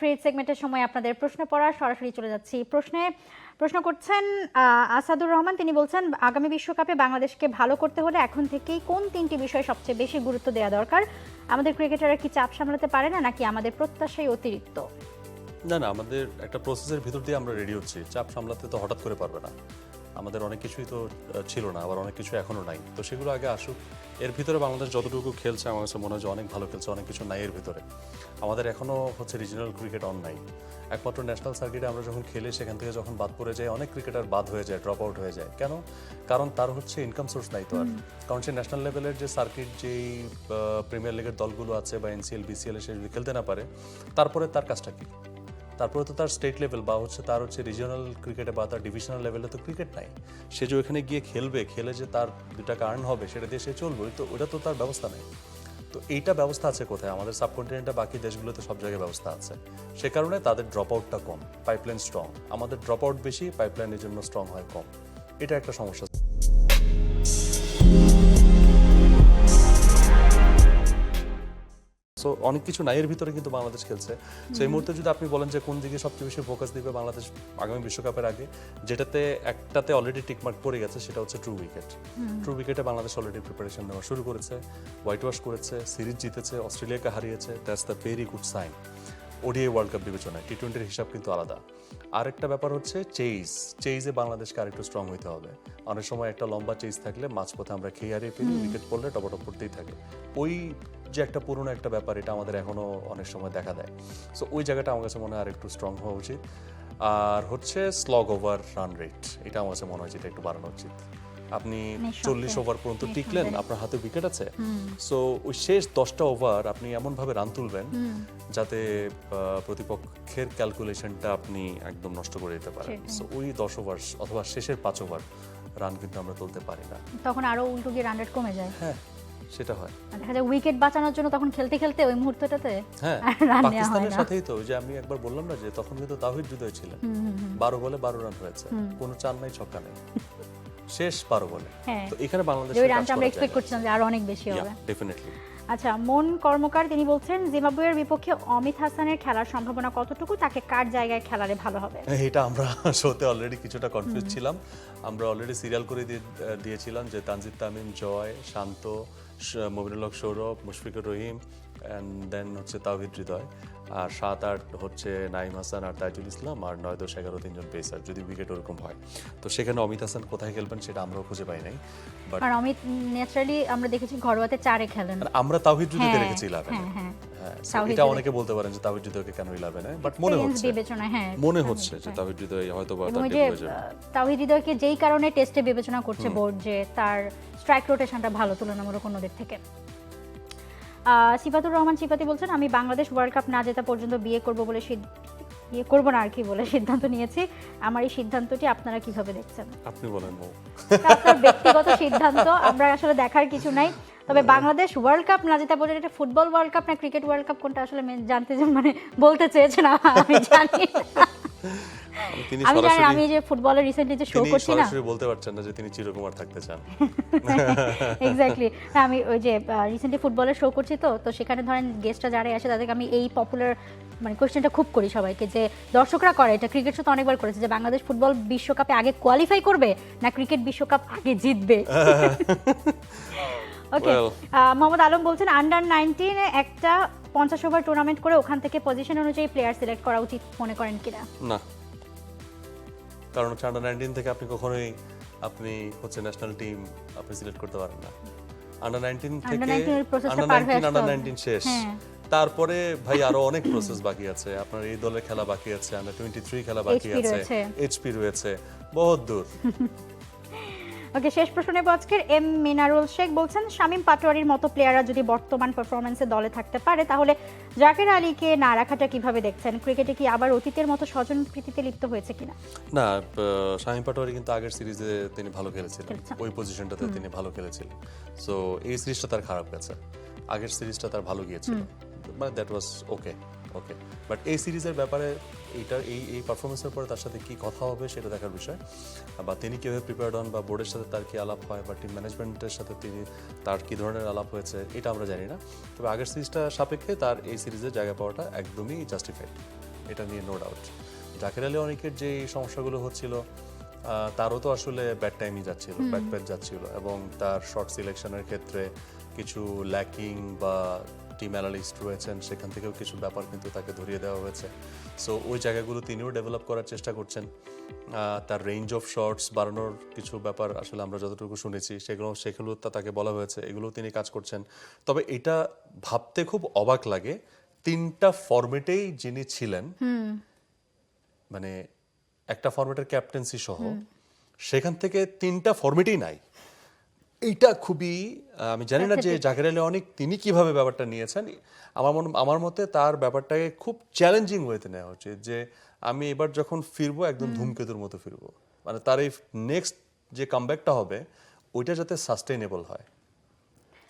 Free সেগমেন্টের সময় আপনাদের প্রশ্ন পড়া সরাসরি চলে যাচ্ছি প্রশ্ন করছেন আসাদুর রহমান। তিনি বলছেন, আগামী বিশ্বকাপে বাংলাদেশকে ভালো করতে হলে এখন থেকেই কোন তিনটি বিষয়ে সবচেয়ে বেশি গুরুত্ব দেওয়া দরকার? আমাদের ক্রিকেটাররা কি চাপ সামলাতে পারে না, নাকি আমাদের প্রত্যাশাই অতিরিক্ত? না, আমাদের একটা প্রসেসের ভিতর দিয়ে আমরা রেডি হচ্ছি। চাপ সামলাতে তো হঠাৎ করে পারবে না। আমাদের অনেক কিছুই তো ছিল না, আবার অনেক কিছু এখনো নাই। তো সেগুলো আগে আসুক। এর ভিতরে বাংলাদেশ যতটুকু খেলছে আমার কাছে মনে হয় যে অনেক ভালো খেলছে, অনেক কিছু নাই এর ভিতরে। আমাদের এখনো রিজিওনাল ক্রিকেট অন নাই। একমাত্র ন্যাশনাল সার্কিটে আমরা যখন খেলি, সেখান থেকে যখন বাদ পড়ে যায়, অনেক ক্রিকেটার বাদ হয়ে যায়, ড্রপ আউট হয়ে যায়। কেন? কারণ তার ইনকাম সোর্স নাই তো আর। কারণ সে ন্যাশনাল লেভেলের যে সার্কিট, যেই প্রিমিয়ার লিগের দলগুলো আছে বা এনসিএল বিসিএল সে যদি খেলতে না পারে, তারপরে তার কাজটা কি? তারপরে তো তার স্টেট লেভেল বা তার রিজিওনাল ক্রিকেটে বা তার ডিভিশনাল লেভেলে তো ক্রিকেট নাই। সে যে ওখানে গিয়ে খেলে যে তার 2 টাকা আর্ন হবে, সেটা দিয়ে সে চলবে, তো ওটা তো তার ব্যবস্থা নেই। তো এইটা ব্যবস্থা আছে কোথায়? আমাদের সাবকন্টিনেন্টে বাকি দেশগুলোতে সব জায়গায় ব্যবস্থা আছে। সে কারণে তাদের ড্রপ আউটটা কম, পাইপলাইন স্ট্রং। আমাদের ড্রপ আউট বেশি, পাইপলাইনের জন্য স্ট্রং হয় কম। এটা একটা সমস্যা। সো অনেক কিছু নাইয়ের ভিতরে কিন্তু বাংলাদেশ খেলছে। সো এই মুহূর্তে যদি আপনি বলেন যে কোন দিকে সবচেয়ে বেশি ফোকাস দিবে বাংলাদেশ আগামী বিশ্বকাপের আগে, যেটাতে একটাতে অলরেডি টিকমার্ক পড়ে গেছে, সেটা হচ্ছে ট্রু উইকেট। ট্রু উইকেটে বাংলাদেশ অলরেডি প্রিপারেশন নেওয়া শুরু করেছে, হোয়াইট ওয়াশ করেছে, সিরিজ জিতেছে, অস্ট্রেলিয়াকে হারিয়েছে। That's the very good sign. ODI world cup বিবেচনায় টি-20-র হিসাব কিন্তু আলাদা। আরেকটা ব্যাপার হচ্ছে চেইজে বাংলাদেশকে আরেকটু স্ট্রং হইতে হবে। অনেক সময় একটা লম্বা চেইজ থাকলে মাঝপথে আমরা খেয়ে হারিয়ে ফেলি, উইকেট পড়লে টপটপ করতেই থাকে। ওই যে একটা পুরনো একটা ব্যাপার, এটা আমাদের এখনো অনেক সময় দেখা দেয়। সো ওই জায়গাটা আমার কাছে মনে হয় আর একটু স্ট্রং হওয়া উচিত। আর স্লগ ওভার রান রেট, এটা আমার কাছে মনে হয় যেটা একটু বাড়ানো উচিত। আপনি 40 ওভার পর্যন্ত টিকলেন, আপনার হাতে উইকেট আছে, সো ওই শেষ 10টা ওভার আপনি এমনভাবে রান তুলবেন যাতে প্রতিপক্ষের ক্যালকুলেশনটা আপনি একদম নষ্ট করে দিতে পারেন। সো ওই 10 ওভার অথবা শেষের 5 ওভার রান কিন্তু আমরা তুলতে পারি না, তখন আরো উল্টো গিয়ে রান রেট কমে যায়। হ্যাঁ, সেটা হয়। দেখা যায় উইকেট বাঁচানোর জন্য তখন খেলতে খেলতে ওই মুহূর্তটাতে হ্যাঁ, রান নেওয়া হয় পাকিস্তানের না। সাথেই তো ওই যে আমি একবার বললাম না যে তখন কিন্তু তাওহিদ হৃদয় ছিলেন, 12 বলে 12 রান হয়েছে, কোনো চার নাই, ছক্কা নেই, শেষ 12 বলে। তো এখানে বাংলাদেশের ওই রানটা আমরা এক্সপেক্ট করছিলাম যে আরো অনেক বেশি হবে। ডেফিনেটলি। আচ্ছা, মন কর্মকার তিনি বলছেন, জিম্বাবুয়ের বিপক্ষে অমিত হাসানের খেলার সম্ভাবনা কতটুকু? তাকে কার জায়গায় খেলালে ভালো হবে? এটা আমরা শোতে অলরেডি কিছুটা কনফিউজ ছিলাম। আমরা অলরেডি সিরিয়াল করে দিয়েছিলাম যে তানজিদ তামিম, জয়, শান্ত, মমিনুল হক সৌরভ, মুশফিকুর রহিম, অ্যান্ড দেন তাওহিদ হৃদয়, আর 7-8 নাইম হাসান আর তাইজুল ইসলাম, আর 9-10-11 তিনজন পেসার, যদি উইকেট ওরকম হয়। তো সেখানে অমিত হাসান কোথায় খেলবেন সেটা আমরাও খুঁজে পাই নাই। বাট আর অমিত ন্যাচারালি আমরা দেখেছি ঘরোয়াতে 4-এ খেলেন। আমরা তাওহিদ হৃদয়কে রেখেছি 11-এ। হ্যাঁ, এটা অনেকে বলতে পারেন যে তাওহিদ হৃদয়কে কেন 11-এ, বাট মনে হচ্ছে যে তাওহিদ হৃদয় হয়তো বা তার প্রয়োজন। তাওহিদ হৃদয়কে যেই কারণে টেস্টে বিবেচনা করছে বোর্ড, যে তার স্ট্রাইক রোটেশনটা ভালো তুলনামূলক অন্যদের থেকে। সিফাতুর রহমান সিফাতি বলছেন, আমি বাংলাদেশ ওয়ার্ল্ড কাপ না জেতা পর্যন্ত বিয়ে করব না আর কি বলে সিদ্ধান্ত নিয়েছি। আমার এই সিদ্ধান্তটি আপনারা কিভাবে দেখছেন? আপনি বলেন। আপনার ব্যক্তিগত সিদ্ধান্ত, আমরা আসলে দেখার কিছু নাই। তবে বাংলাদেশ ওয়ার্ল্ড কাপ না জেতা পর্যন্ত, এটা ফুটবল ওয়ার্ল্ড কাপ না ক্রিকেট ওয়ার্ল্ড কাপ কোনটা আসলে বলতে চেয়েছেন আমি জানি। আমি যে ফুটবলের রিসেন্টলি যে শো করছি না, সরাসরি বলতে পারছেন না যে তিনি চিরকুমার থাকতে চান। এক্স্যাক্টলি। আমি ওই যে রিসেন্টলি ফুটবলের শো করছি, তো সেখানে ধরেন গেস্টরা যারা আসে তাদেরকে আমি এই পপুলার কোয়েশ্চেনটা খুব করি সবাইকে, যে দর্শকরা করে এটা, ক্রিকেট শো তো অনেকবার করেছে, যে বাংলাদেশ ফুটবল বিশ্বকাপে আগে কোয়ালিফাই করবে না ক্রিকেট বিশ্বকাপ আগে জিতবে? ওকে, মোহাম্মদ আলম বলছেন, আন্ডার-19 একটা 50 ওভার টুর্নামেন্ট করে ওখান থেকে পজিশন অনুযায়ী প্লেয়ার সিলেক্ট করা উচিত মনে করেন কিনা? না, কারণ আন্ডার-19 থেকে আপনি কখনোই ন্যাশনাল টিম আপনি সিলেক্ট করতে পারেন না। আন্ডার-19 থেকে আন্ডার-19 শেষ, তারপরে ভাই আরো অনেক প্রসেস বাকি আছে। আপনার এই দলের খেলা বাকি আছে, আন্ডার-23 খেলা বাকি আছে, এইচপি রয়েছে, বহুত দূর। ওকে, শেষ প্রশ্ন নেব আজকের। এম মিনারুল শেখ বলছেন, শামীম পাটোয়ারির মতো প্লেয়াররা যদি বর্তমান পারফরম্যান্সে দলে থাকতে পারে, তাহলে জাকের আলীকে না রাখাটা কিভাবে দেখছেন? ক্রিকেটে কি আবার অতীতের মতো স্বজন প্রীতিতে লিপ্ত হয়েছে কিনা? না, শামীম পাটোয়ারি কিন্তু আগের সিরিজে তিনি ভালো খেলেছিলেন, ওই পজিশনটাতে তিনি ভালো খেলেছিলেন। সো এই সিরিজটা তার খারাপ গেছে, আগের সিরিজটা তার ভালো গিয়েছিল, দ্যাট ওয়াজ ওকে। বাট এই সিরিজের ব্যাপারে এই পারফরমেন্সের পরে তার সাথে কি কথা হবে সেটা দেখার বিষয়, বা তিনি কিভাবে প্রিপেয়ার্ড হন, বা বোর্ডের সাথে তার কি আলাপ হয়, বা টিম ম্যানেজমেন্টের সাথে তার কি ধরনের আলাপ হয়েছে, এটা আমরা জানি না। তবে আগের সিরিজটা সাপেক্ষে তার এই সিরিজে জায়গা পাওয়াটা একদমই জাস্টিফাইড। এটা নিয়ে নো ডাউট। জাকের আলী অনেকের যে সমস্যাগুলো হচ্ছিল, তারও তো আসলে ব্যাড টাইমই যাচ্ছিল, ব্যাড প্যাচ যাচ্ছিল, এবং তার শর্ট সিলেকশনের ক্ষেত্রে কিছু ল্যাকিং বা টিম অ্যানালিস্ট রয়েছেন, সেখান থেকেও কিছু ব্যাপার কিন্তু তাকে ধরিয়ে দেওয়া হয়েছে। সো ওই জায়গাগুলো তিনিও ডেভেলপ করার চেষ্টা করছেন। তার রেঞ্জ অফ শর্টস বাড়ানোর কিছু ব্যাপার আসলে আমরা যতটুকু শুনেছি সেগুলো তাকে বলা হয়েছে, এগুলোও তিনি কাজ করছেন। তবে এটা ভাবতে খুব অবাক লাগে, 3টা ফরম্যাটেই যিনি ছিলেন, মানে একটা ফরম্যাটের ক্যাপ্টেন্সি সহ, সেখান থেকে 3টা ফরম্যাটই নাই। এইটা খুবই, আমি জানি না যে জাকের আলী অনেক তিনি কিভাবে ব্যাপারটা নিয়েছেন। আমার মতে তার ব্যাপারটাকে খুব চ্যালেঞ্জিং ওয়েতে নেওয়া উচিত, যে আমি এবার যখন ফিরবো একদম ধূমকেতুর মতো ফিরবো, মানে তার এই নেক্সট যে কামব্যাকটা হবে ওইটা যাতে সাস্টেইনেবল হয়,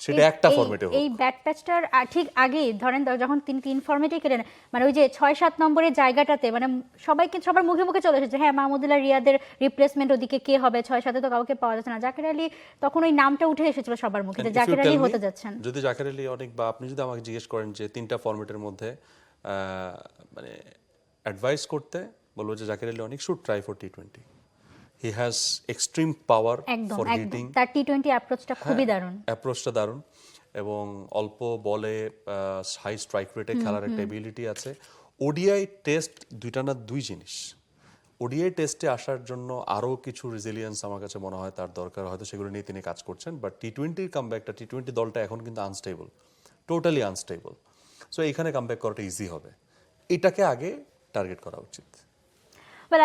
সেটা একটা ফরম্যাটে হোক। এই ব্যাট প্যাচটার ঠিক আগেই ধরেন যখন তিনি 3 ফরম্যাটে খেলেন, মানে ওই যে 6-7 নম্বরের জায়গাটাতে মানে সবার মুখে মুখে চলে এসেছে, হ্যাঁ মাহমুদুল্লাহ রিয়াদের রিপ্লেসমেন্ট ওদিকে কে হবে, 6-7-এ তো কাউকে পাওয়া যাচ্ছে না। জাকের আলী তখন ওই নামটা উঠে এসেছিল সবার মুখে যে জাকের আলী হতে যাচ্ছেন। যদি জাকের আলী অনেক, বা আপনি যদি আমাকে জিজ্ঞেস করেন যে 3টা ফরম্যাটের মধ্যে মানে অ্যাডভাইস করতে, বলবো যে জাকের আলী অনেক should try for T20. He has extreme power for hitting, তার টি20 অ্যাপ্রোচটা খুবই দারুণ, অ্যাপ্রোচটা দারুণ, এবং অল্প বলে হাই স্ট্রাইক রেটে খেলার একটা এবিলিটি আছে। ওডিআই টেস্ট দুইটা না, দুই জিনিস। ওডিআই টেস্টে আসার জন্য আরও কিছু রেজিলিয়েন্স আমার কাছে মনে হয় তার দরকার, হয়তো সেগুলো নিয়ে তিনি কাজ করছেন। বাট টি20 কামব্যাকটা, টি20 দলটা এখন কিন্তু আনস্টেবল, টোটালি আনস্টেবল। সো এইখানে কামব্যাক করাটা ইজি হবে, এটাকে আগে টার্গেট করা উচিত।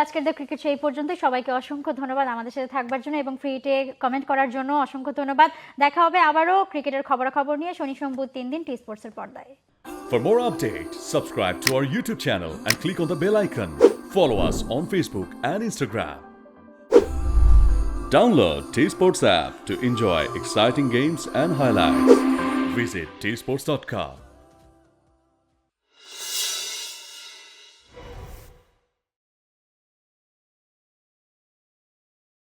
আজকের দ্য ক্রিকেট সেই পর্যন্তই। সবাইকে অসংখ্য ধন্যবাদ আমাদের সাথে থাকবার জন্য এবং ফ্রিতে কমেন্ট করার জন্য অসংখ্য ধন্যবাদ। দেখা হবে আবারও ক্রিকেটের খবরাখবর নিয়ে শনি সোম বুধ 3 দিন টি স্পোর্টসের পর্দায়। For more updates, subscribe to our YouTube channel and click on the bell icon. Follow us on Facebook and Instagram. Download T Sports app to enjoy exciting games and highlights. Visit tsports.com.